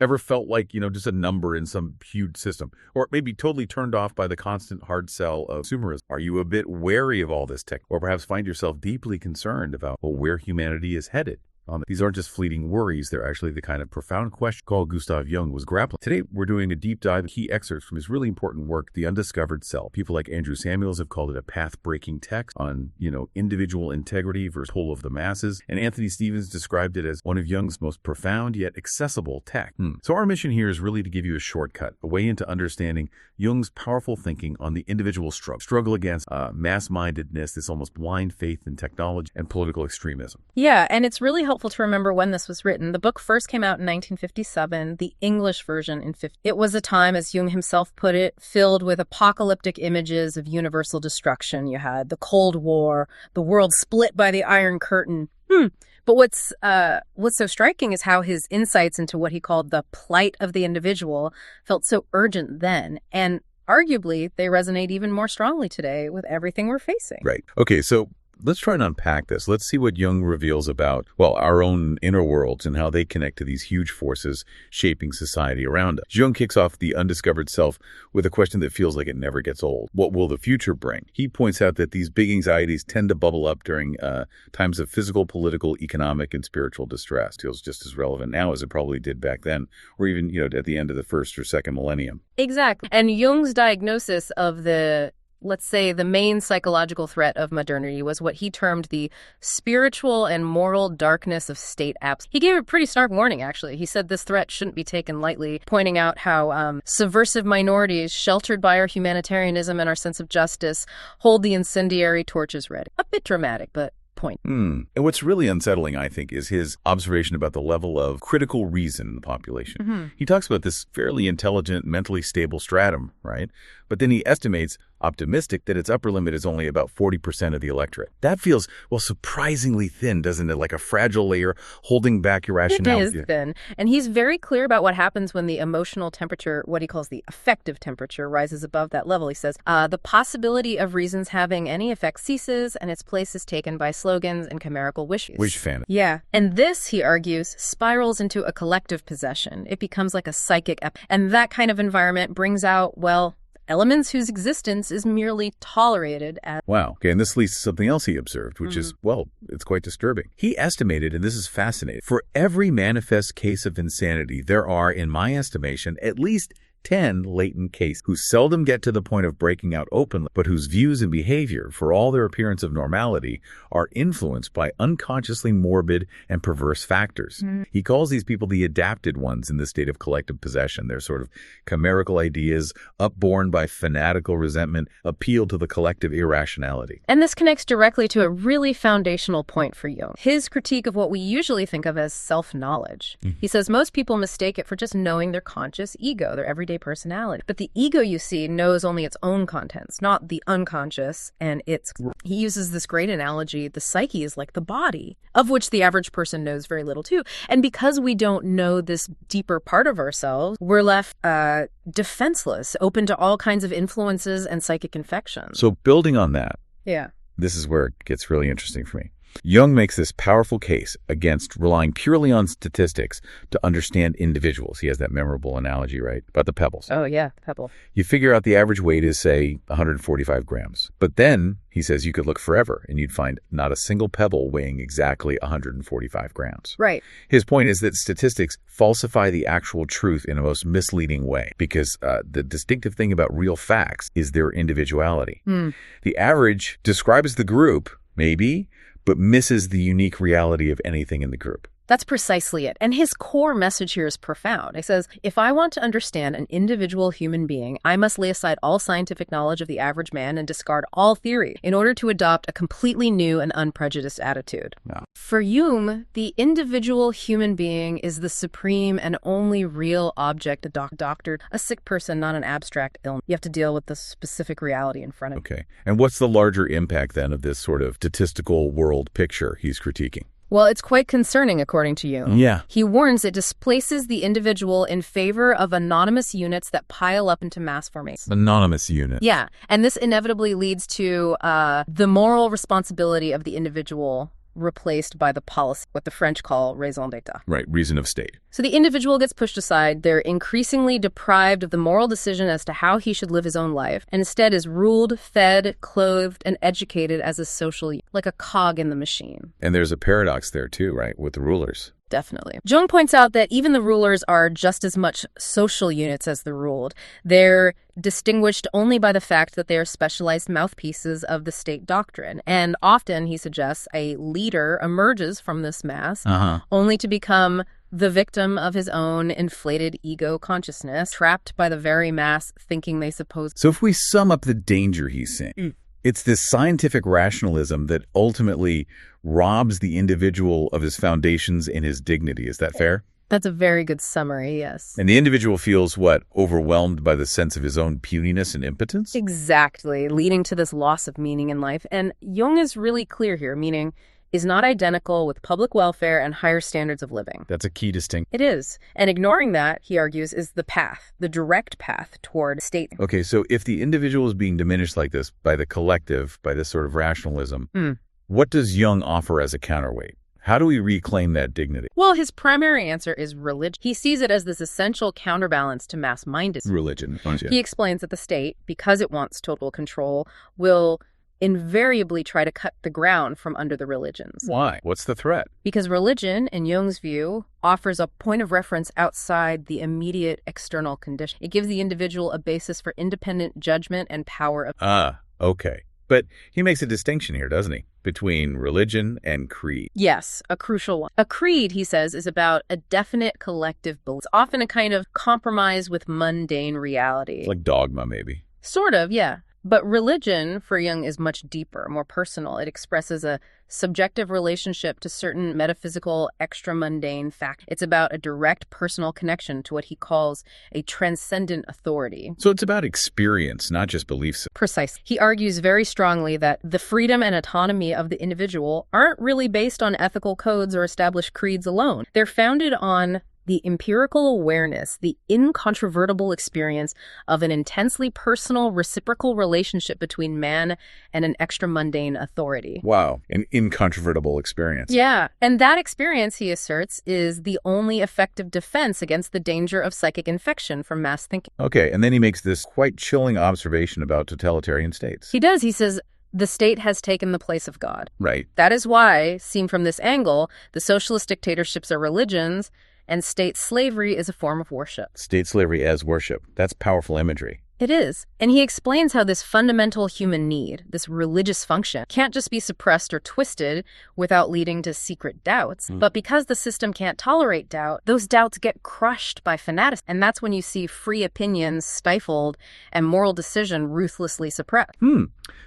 Ever felt like, just a number in some huge system? Or maybe totally turned off by the constant hard sell of consumerism? Are you a bit wary of all this tech? Or perhaps find yourself deeply concerned about where humanity is headed? These aren't just fleeting worries. They're actually the kind of profound question Gustav Jung was grappling. Today, we're doing a deep dive into key excerpts from his really important work, The Undiscovered Self. People like Andrew Samuels have called it a path-breaking text on, individual integrity versus whole of the masses. And Anthony Stevens described it as one of Jung's most profound yet accessible texts. So our mission here is really to give you a shortcut, a way into understanding Jung's powerful thinking on the individual struggle against mass-mindedness, this almost blind faith in technology and political extremism. Yeah, and it's really helpful to remember when this was written. The book first came out in 1957, the English version in 50. It was a time, as Jung himself put it, filled with apocalyptic images of universal destruction. You had the Cold War, the world split by the Iron Curtain. But what's so striking is how his insights into what he called the plight of the individual felt so urgent then, and arguably they resonate even more strongly today with everything we're facing. Right. Okay, so let's try and unpack this. Let's see what Jung reveals about, our own inner worlds and how they connect to these huge forces shaping society around us. Jung kicks off The Undiscovered Self with a question that feels like it never gets old. What will the future bring? He points out that these big anxieties tend to bubble up during times of physical, political, economic, and spiritual distress. It feels just as relevant now as it probably did back then, or even, at the end of the first or second millennium. Exactly. And Jung's diagnosis of let's say the main psychological threat of modernity was what he termed the spiritual and moral darkness of state apps. He gave a pretty stark warning, actually. He said this threat shouldn't be taken lightly, pointing out how subversive minorities, sheltered by our humanitarianism and our sense of justice, hold the incendiary torches ready. A bit dramatic, but point. And what's really unsettling, I think, is his observation about the level of critical reason in the population. He talks about this fairly intelligent, mentally stable stratum, right? But then he estimates, optimistic, that its upper limit is only about 40% of the electorate. That feels, surprisingly thin, doesn't it? Like a fragile layer holding back your rationality. It is thin. And he's very clear about what happens when the emotional temperature, what he calls the affective temperature, rises above that level. He says, the possibility of reasons having any effect ceases, and its place is taken by slogans and chimerical wishes. Wish fan. Yeah. And this, he argues, spirals into a collective possession. It becomes like a psychic and that kind of environment brings out, elements whose existence is merely tolerated as... Wow. Okay, and this leads to something else he observed, which is, it's quite disturbing. He estimated, and this is fascinating, for every manifest case of insanity, there are, in my estimation, at least 10 latent cases who seldom get to the point of breaking out openly, but whose views and behavior, for all their appearance of normality, are influenced by unconsciously morbid and perverse factors. He calls these people the adapted ones in this state of collective possession. They're sort of chimerical ideas, upborn by fanatical resentment, appeal to the collective irrationality. And this connects directly to a really foundational point for Jung. His critique of what we usually think of as self-knowledge. He says most people mistake it for just knowing their conscious ego, their everyday personality. But the ego, you see, knows only its own contents, not the unconscious and its... He uses this great analogy, the psyche is like the body, of which the average person knows very little too. And because we don't know this deeper part of ourselves, we're left defenseless, open to all kinds of influences and psychic infections. So building on that, yeah, this is where it gets really interesting for me. Jung makes this powerful case against relying purely on statistics to understand individuals. He has that memorable analogy, right, about the pebbles. Oh, yeah, pebble. You figure out the average weight is, say, 145 grams. But then, he says, you could look forever and you'd find not a single pebble weighing exactly 145 grams. Right. His point is that statistics falsify the actual truth in a most misleading way because the distinctive thing about real facts is their individuality. The average describes the group, maybe, but misses the unique reality of anything in the group. That's precisely it. And his core message here is profound. He says, if I want to understand an individual human being, I must lay aside all scientific knowledge of the average man and discard all theory in order to adopt a completely new and unprejudiced attitude. Yeah. For Jung, the individual human being is the supreme and only real object, a sick person, not an abstract illness. You have to deal with the specific reality in front of you. Okay. And what's the larger impact then of this sort of statistical world picture he's critiquing? Well, it's quite concerning, according to Jung. Yeah. He warns it displaces the individual in favor of anonymous units that pile up into mass formation. Anonymous units. Yeah. And this inevitably leads to the moral responsibility of the individual replaced by the policy, what the French call raison d'etat. Right, reason of state. So the individual gets pushed aside. They're increasingly deprived of the moral decision as to how he should live his own life, and instead is ruled, fed, clothed, and educated as a social, like a cog in the machine. And there's a paradox there too, right, with the rulers. Definitely. Jung points out that even the rulers are just as much social units as the ruled. They're distinguished only by the fact that they are specialized mouthpieces of the state doctrine. And often, he suggests, a leader emerges from this mass only to become the victim of his own inflated ego consciousness, trapped by the very mass thinking they suppose. So if we sum up the danger he's saying, it's this scientific rationalism that ultimately robs the individual of his foundations and his dignity. Is that fair? That's a very good summary, yes. And the individual feels, what, overwhelmed by the sense of his own puniness and impotence? Exactly, leading to this loss of meaning in life. And Jung is really clear here, meaning is not identical with public welfare and higher standards of living. That's a key distinction. It is. And ignoring that, he argues, is the path, the direct path toward state. Okay, so if the individual is being diminished like this by the collective, by this sort of rationalism, what does Jung offer as a counterweight? How do we reclaim that dignity? Well, his primary answer is religion. He sees it as this essential counterbalance to mass-mindedness. Religion. He explains that the state, because it wants total control, will invariably try to cut the ground from under the religions. Why? What's the threat? Because religion, in Jung's view, offers a point of reference outside the immediate external condition. It gives the individual a basis for independent judgment and power. Okay. But he makes a distinction here, doesn't he, between religion and creed? Yes, a crucial one. A creed, he says, is about a definite collective belief. It's often a kind of compromise with mundane reality. It's like dogma, maybe. Sort of, yeah. But religion, for Jung, is much deeper, more personal. It expresses a subjective relationship to certain metaphysical, extra-mundane facts. It's about a direct personal connection to what he calls a transcendent authority. So it's about experience, not just beliefs. Precisely. He argues very strongly that the freedom and autonomy of the individual aren't really based on ethical codes or established creeds alone. They're founded on the empirical awareness, the incontrovertible experience of an intensely personal, reciprocal relationship between man and an extra-mundane authority. Wow, an incontrovertible experience. Yeah, and that experience, he asserts, is the only effective defense against the danger of psychic infection from mass thinking. Okay, and then he makes this quite chilling observation about totalitarian states. He does. He says, the state has taken the place of God. Right. That is why, seen from this angle, the socialist dictatorships are religions, and state slavery is a form of worship. State slavery as worship. That's powerful imagery. It is. And he explains how this fundamental human need, this religious function, can't just be suppressed or twisted without leading to secret doubts. But because the system can't tolerate doubt, those doubts get crushed by fanaticism. And that's when you see free opinions stifled and moral decision ruthlessly suppressed.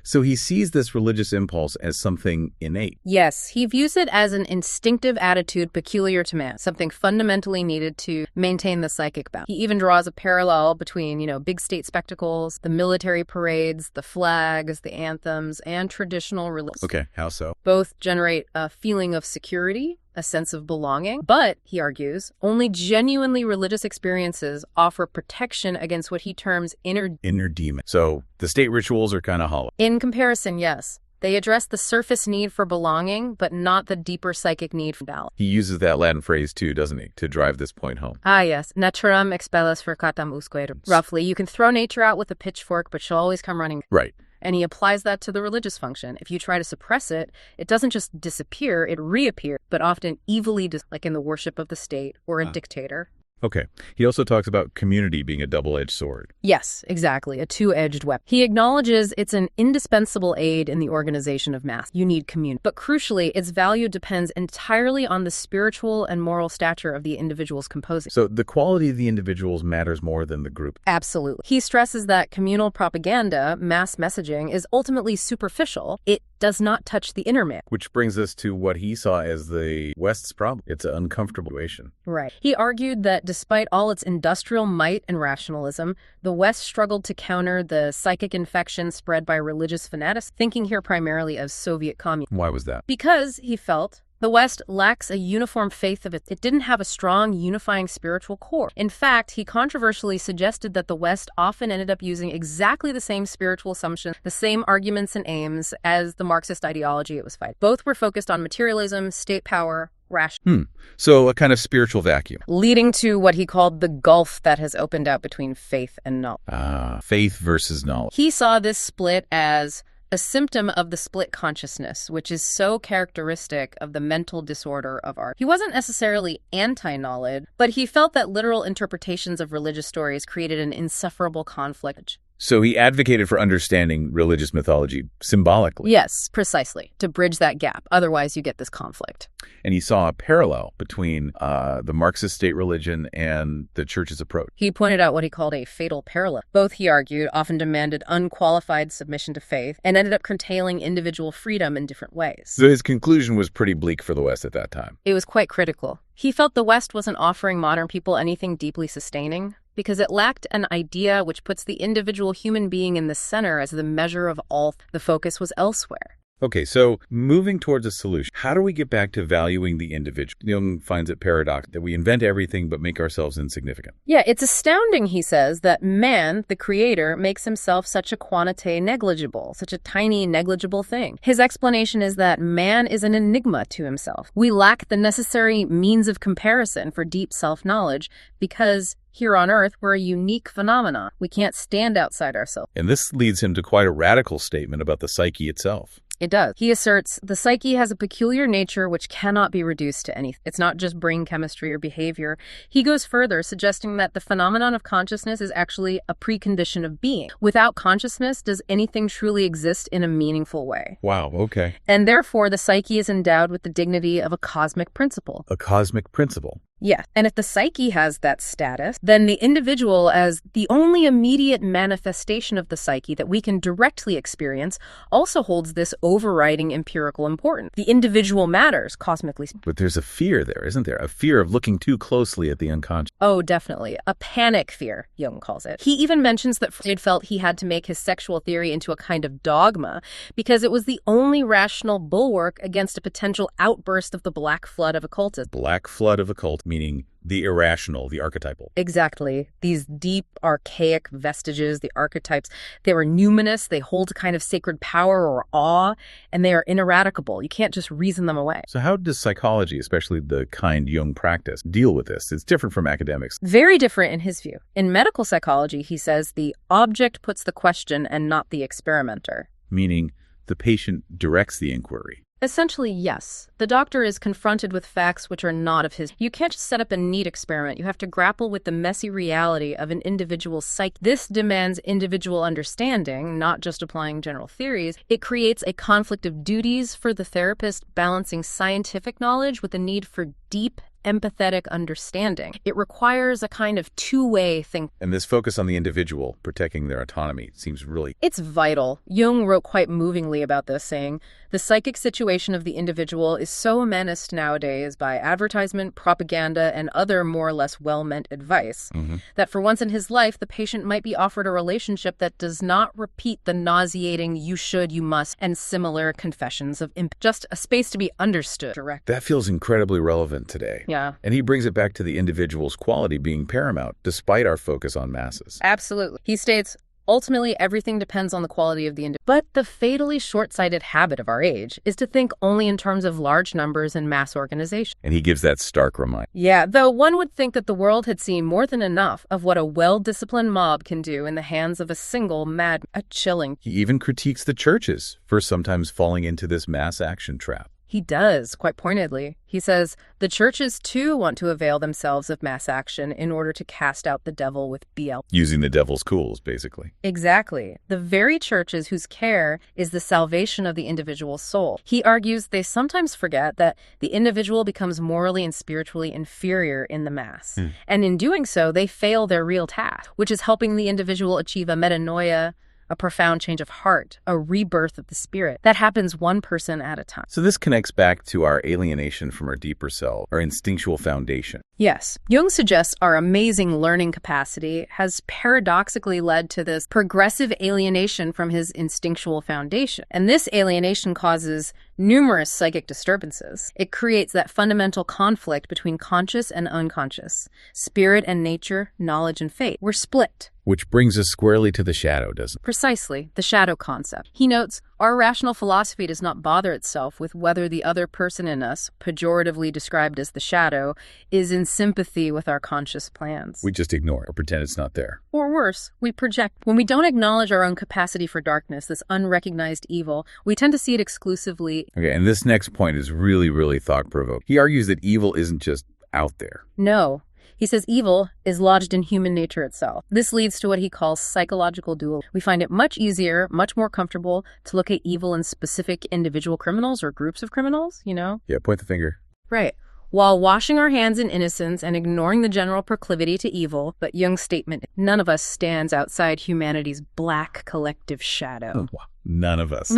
So he sees this religious impulse as something innate. Yes, he views it as an instinctive attitude peculiar to man, something fundamentally needed to maintain the psychic balance. He even draws a parallel between, big state spectacles, the military parades, the flags, the anthems, and traditional religion. Okay, how so? Both generate a feeling of security, a sense of belonging. But, he argues, only genuinely religious experiences offer protection against what he terms inner demon. So the state rituals are kind of hollow. In comparison, yes. They address the surface need for belonging, but not the deeper psychic need for balance. He uses that Latin phrase too, doesn't he, to drive this point home? Ah, yes. Naturam expellas furcatam usque. Roughly, you can throw nature out with a pitchfork, but she'll always come running. Right. And he applies that to the religious function. If you try to suppress it, it doesn't just disappear, it reappears, but often evilly, like in the worship of the state or a dictator. Okay. He also talks about community being a double-edged sword. Yes, exactly. A two-edged weapon. He acknowledges it's an indispensable aid in the organization of mass. You need community. But crucially, its value depends entirely on the spiritual and moral stature of the individuals composing. So the quality of the individuals matters more than the group. Absolutely. He stresses that communal propaganda, mass messaging, is ultimately superficial. It does not touch the inner man. Which brings us to what he saw as the West's problem. It's an uncomfortable situation. Right. He argued that despite all its industrial might and rationalism, the West struggled to counter the psychic infection spread by religious fanatics, thinking here primarily of Soviet communism. Why was that? Because, he felt, The West lacks a uniform faith of it. It didn't have a strong, unifying spiritual core. In fact, he controversially suggested that the West often ended up using exactly the same spiritual assumptions, the same arguments and aims as the Marxist ideology it was fighting. Both were focused on materialism, state power, rationalism. So a kind of spiritual vacuum. Leading to what he called the gulf that has opened out between faith and knowledge. Faith versus knowledge. He saw this split as a symptom of the split consciousness, which is so characteristic of the mental disorder of art. He wasn't necessarily anti-knowledge, but he felt that literal interpretations of religious stories created an insufferable conflict. So he advocated for understanding religious mythology symbolically. Yes, precisely, to bridge that gap. Otherwise, you get this conflict. And he saw a parallel between the Marxist state religion and the church's approach. He pointed out what he called a fatal parallel. Both, he argued, often demanded unqualified submission to faith and ended up curtailing individual freedom in different ways. So his conclusion was pretty bleak for the West at that time. It was quite critical. He felt the West wasn't offering modern people anything deeply sustaining, because it lacked an idea which puts the individual human being in the center as the measure of all. The focus was elsewhere. Okay, so moving towards a solution, how do we get back to valuing the individual? Jung finds it paradoxical that we invent everything but make ourselves insignificant. Yeah, it's astounding, he says, that man, the creator, makes himself such a quantité negligible, such a tiny, negligible thing. His explanation is that man is an enigma to himself. We lack the necessary means of comparison for deep self-knowledge because here on Earth, we're a unique phenomenon. We can't stand outside ourselves. And this leads him to quite a radical statement about the psyche itself. It does. He asserts the psyche has a peculiar nature which cannot be reduced to anything. It's not just brain chemistry or behavior. He goes further, suggesting that the phenomenon of consciousness is actually a precondition of being. Without consciousness, does anything truly exist in a meaningful way? Wow, okay. And therefore, the psyche is endowed with the dignity of a cosmic principle. A cosmic principle. Yeah, and if the psyche has that status, then the individual, as the only immediate manifestation of the psyche that we can directly experience, also holds this overriding empirical importance. The individual matters, cosmically. But there's a fear there, isn't there? A fear of looking too closely at the unconscious. Oh, definitely. A panic fear, Jung calls it. He even mentions that Freud felt he had to make his sexual theory into a kind of dogma because it was the only rational bulwark against a potential outburst of the black flood of occultism. Black flood of occult, meaning the irrational, the archetypal. Exactly. These deep, archaic vestiges, the archetypes, they were numinous, they hold a kind of sacred power or awe, and they are ineradicable. You can't just reason them away. So how does psychology, especially the kind Jung practice, deal with this? It's different from academics. Very different in his view. In medical psychology, he says the object puts the question and not the experimenter. Meaning the patient directs the inquiry. Essentially, yes. The doctor is confronted with facts which are not of his. You can't just set up a neat experiment. You have to grapple with the messy reality of an individual's psyche. This demands individual understanding, not just applying general theories. It creates a conflict of duties for the therapist, balancing scientific knowledge with a need for deep, empathetic understanding. It requires a kind of two-way thing. And this focus on the individual, protecting their autonomy, seems really... It's vital. Jung wrote quite movingly about this, saying, the psychic situation of the individual is so menaced nowadays by advertisement, propaganda, and other more or less well-meant advice, that for once in his life, the patient might be offered a relationship that does not repeat the nauseating you should, you must, and similar confessions of just a space to be understood. Direct. That feels incredibly relevant today. Yeah. And he brings it back to the individual's quality being paramount, despite our focus on masses. Absolutely. He states, ultimately, everything depends on the quality of the individual. But the fatally short-sighted habit of our age is to think only in terms of large numbers and mass organization. And he gives that stark reminder. Yeah, though one would think that the world had seen more than enough of what a well-disciplined mob can do in the hands of a single mad, a chilling. He even critiques the churches for sometimes falling into this mass action trap. He does, quite pointedly. He says, the churches too want to avail themselves of mass action in order to cast out the devil with BL. Using the devil's tools, basically. Exactly. The very churches whose care is the salvation of the individual soul. He argues they sometimes forget that the individual becomes morally and spiritually inferior in the mass. And in doing so, they fail their real task, which is helping the individual achieve a metanoia, a profound change of heart, a rebirth of the spirit. That happens one person at a time. So this connects back to our alienation from our deeper self, our instinctual foundation. Yes. Jung suggests our amazing learning capacity has paradoxically led to this progressive alienation from his instinctual foundation. And this alienation causes numerous psychic disturbances. It creates that fundamental conflict between conscious and unconscious, spirit and nature, knowledge and fate. We're split. Which brings us squarely to the shadow, doesn't it? Precisely, the shadow concept. He notes, our rational philosophy does not bother itself with whether the other person in us, pejoratively described as the shadow, is in sympathy with our conscious plans. We just ignore it or pretend it's not there. Or worse, we project. When we don't acknowledge our own capacity for darkness, this unrecognized evil, we tend to see it exclusively. Okay, and this next point is really, really thought-provoking. He argues that evil isn't just out there. No. He says evil is lodged in human nature itself. This leads to what he calls psychological dualism. We find it much easier, much more comfortable to look at evil in specific individual criminals or groups of criminals, Yeah, point the finger. Right. While washing our hands in innocence and ignoring the general proclivity to evil, but Jung's statement, none of us stands outside humanity's black collective shadow. Oh, wow. None of us.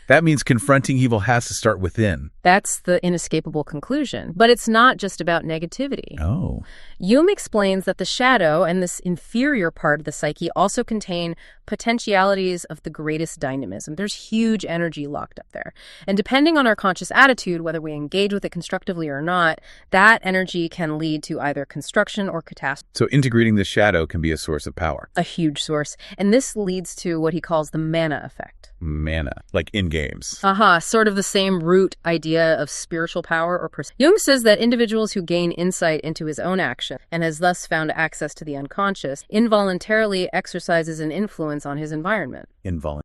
That means confronting evil has to start within. That's the inescapable conclusion. But it's not just about negativity. Oh. Jung explains that the shadow and this inferior part of the psyche also contain potentialities of the greatest dynamism. There's huge energy locked up there. And depending on our conscious attitude, whether we engage with it constructively or not, that energy can lead to either construction or catastrophe. So integrating the shadow can be a source of power. A huge source. And this leads to what he calls the mana effect. Mana, like in games. Sort of the same root idea of spiritual power or Jung says that individuals who gain insight into his own action and has thus found access to the unconscious involuntarily exercises an influence on his environment.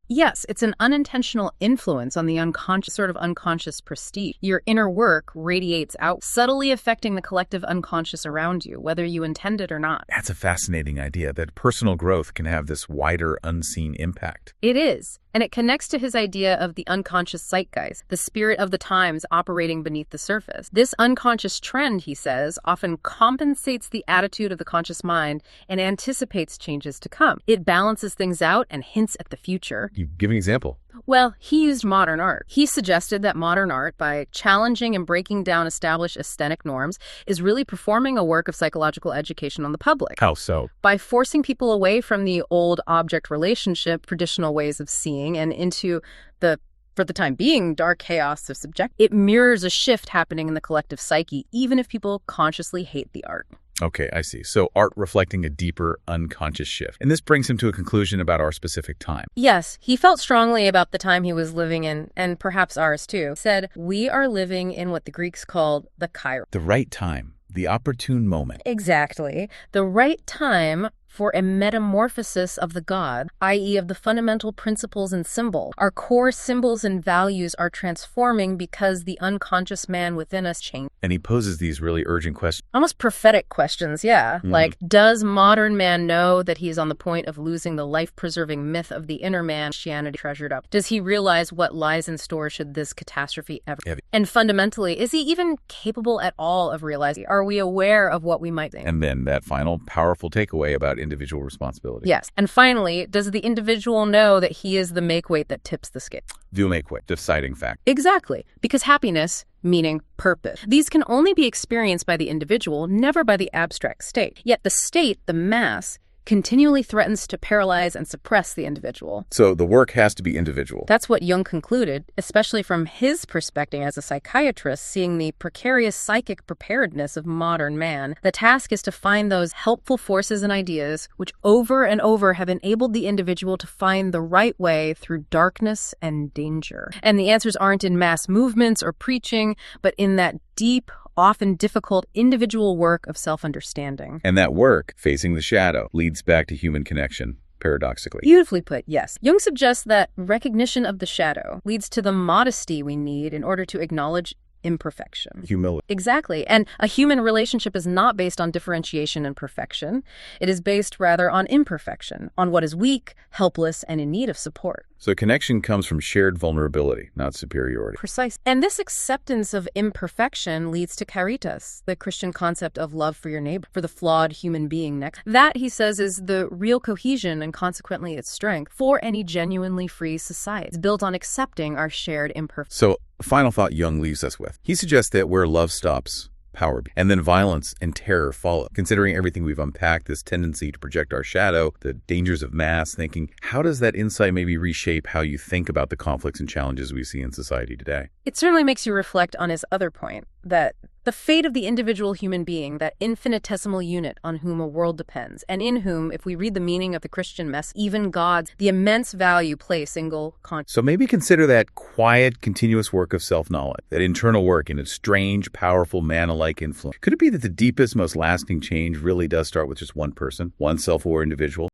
Yes, it's an unintentional influence on the unconscious, sort of unconscious prestige. Your inner work radiates out, subtly affecting the collective unconscious around you, whether you intend it or not. That's a fascinating idea, that personal growth can have this wider, unseen impact. It is. And it connects to his idea of the unconscious zeitgeist, the spirit of the times operating beneath the surface. This unconscious trend, he says, often compensates the attitude of the conscious mind and anticipates changes to come. It balances things out and hints at the future. You give an example. Well, he used modern art. He suggested that modern art, by challenging and breaking down established aesthetic norms, is really performing a work of psychological education on the public. How so? By forcing people away from the old object relationship, traditional ways of seeing, and into the, for the time being, dark chaos of subject. It mirrors a shift happening in the collective psyche, even if people consciously hate the art. Okay, I see. So art reflecting a deeper, unconscious shift. And this brings him to a conclusion about our specific time. Yes, he felt strongly about the time he was living in, and perhaps ours too. He said, we are living in what the Greeks called the kairos. The right time, the opportune moment. Exactly. The right time for a metamorphosis of the God, i.e. of the fundamental principles and symbols. Our core symbols and values are transforming because the unconscious man within us changed. And he poses these really urgent questions. Almost prophetic questions, yeah. Mm-hmm. Like, does modern man know that he is on the point of losing the life-preserving myth of the inner man Christianity treasured up? Does he realize what lies in store should this catastrophe ever? And fundamentally, is he even capable at all of realizing? Are we aware of what we might think? And then that final powerful takeaway about individual responsibility. Yes. And finally, does the individual know that he is the make-weight that tips the scale? The make-weight, deciding fact. Exactly. Because happiness, meaning purpose, these can only be experienced by the individual, never by the abstract state. Yet the state, the mass, continually threatens to paralyze and suppress the individual. So the work has to be individual. That's what Jung concluded, especially from his perspective as a psychiatrist, seeing the precarious psychic preparedness of modern man. The task is to find those helpful forces and ideas which over and over have enabled the individual to find the right way through darkness and danger. And the answers aren't in mass movements or preaching, but in that deep, often difficult individual work of self-understanding. And that work, facing the shadow, leads back to human connection, paradoxically. Beautifully put, yes. Jung suggests that recognition of the shadow leads to the modesty we need in order to acknowledge imperfection. Humility. Exactly. And a human relationship is not based on differentiation and perfection. It is based rather on imperfection, on what is weak, helpless, and in need of support. So connection comes from shared vulnerability, not superiority. Precise. And this acceptance of imperfection leads to caritas, the Christian concept of love for your neighbor, for the flawed human being next. That, he says, is the real cohesion and consequently its strength for any genuinely free society. It's built on accepting our shared imperfection. So, final thought Jung leaves us with. He suggests that where love stops, power, and then violence and terror follow. Considering everything we've unpacked, this tendency to project our shadow, the dangers of mass thinking, how does that insight maybe reshape how you think about the conflicts and challenges we see in society today? It certainly makes you reflect on his other point, that the fate of the individual human being, that infinitesimal unit on whom a world depends, and in whom, if we read the meaning of the Christian mess, even gods, the immense value place single conscious. So maybe consider that quiet, continuous work of self-knowledge, that internal work in its strange, powerful, man-alike influence. Could it be that the deepest, most lasting change really does start with just one person, one self-aware individual?